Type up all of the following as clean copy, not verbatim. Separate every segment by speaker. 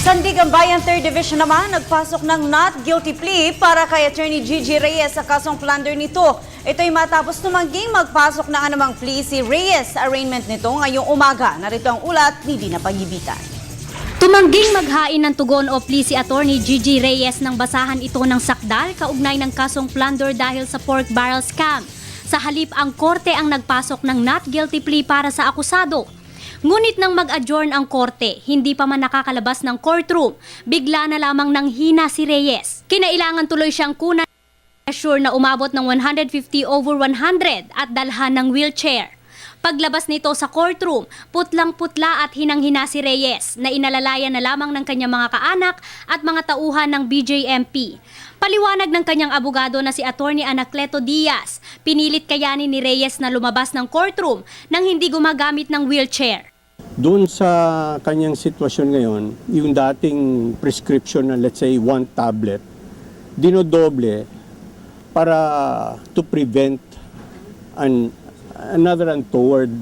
Speaker 1: Sandigan Bayan 3rd Division naman nagpasok ng not guilty plea para kay Attorney Gigi Reyes sa kasong plunder nito. Ito'y matapos tumangging magpasok ng anumang plea si Reyes sa arraignment nito ngayong umaga. Narito ang ulat ni Dina Pagibitan.
Speaker 2: Tumangging maghain ng tugon o plea si Attorney Gigi Reyes nang basahan ito ng sakdal kaugnay ng kasong plunder dahil sa pork barrel scam. Sa halip, ang korte ang nagpasok ng not guilty plea para sa akusado. Ngunit nang mag-adjourn ang korte, hindi pa man nakakalabas ng courtroom, bigla na lamang nanghina si Reyes. Kinailangan tuloy siyang kunan assure na umabot ng 150/100 at dalhan ng wheelchair. Paglabas nito sa courtroom, putlang-putla at hinang-hina si Reyes na inalalayan na lamang ng kanyang mga kaanak at mga tauhan ng BJMP. Paliwanag ng kanyang abogado na si Attorney Anacleto Diaz, pinilit kayanin ni Reyes na lumabas ng courtroom nang hindi gumagamit ng wheelchair.
Speaker 3: Doon sa kanyang sitwasyon ngayon, yung dating prescription na let's say 1 tablet, dinodoble para to prevent another untoward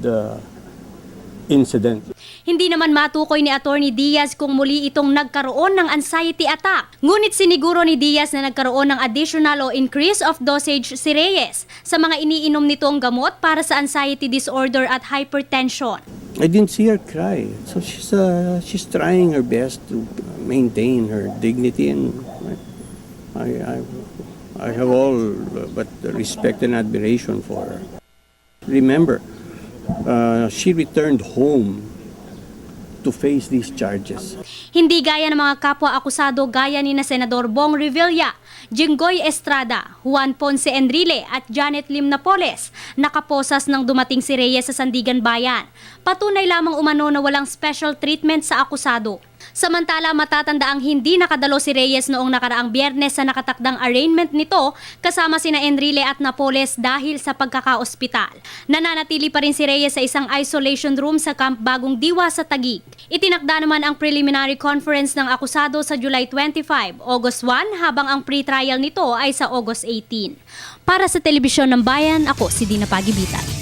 Speaker 3: incident.
Speaker 2: Hindi naman matukoy ni Attorney Diaz kung muli itong nagkaroon ng anxiety attack. Ngunit siniguro ni Diaz na nagkaroon ng additional o increase of dosage si Reyes sa mga iniinom nitong gamot para sa anxiety disorder at hypertension.
Speaker 3: I didn't see her cry. So she's trying her best to maintain her dignity, and I have all but respect and admiration for her. Remember, she returned home to face these charges.
Speaker 2: Hindi gaya ng mga kapwa-akusado gaya ni na Senador Bong Revilla, Jinggoy Estrada, Juan Ponce Enrile at Janet Lim Napoles, nakaposas nang dumating si Reyes sa Sandigan Bayan. Patunay lamang umano na walang special treatment sa akusado. Samantala, matatandaang hindi nakadalo si Reyes noong nakaraang Biyernes sa nakatakdang arraignment nito kasama sina Enrile at Napoles dahil sa pagkakaospital. Nananatili pa rin si Reyes sa isang isolation room sa Camp Bagong Diwa sa Taguig. Itinakda naman ang preliminary conference ng akusado sa July 25, August 1 habang ang pre-trial nito ay sa August 18. Para sa Telebisyon ng Bayan, ako si Dina Pagibitan.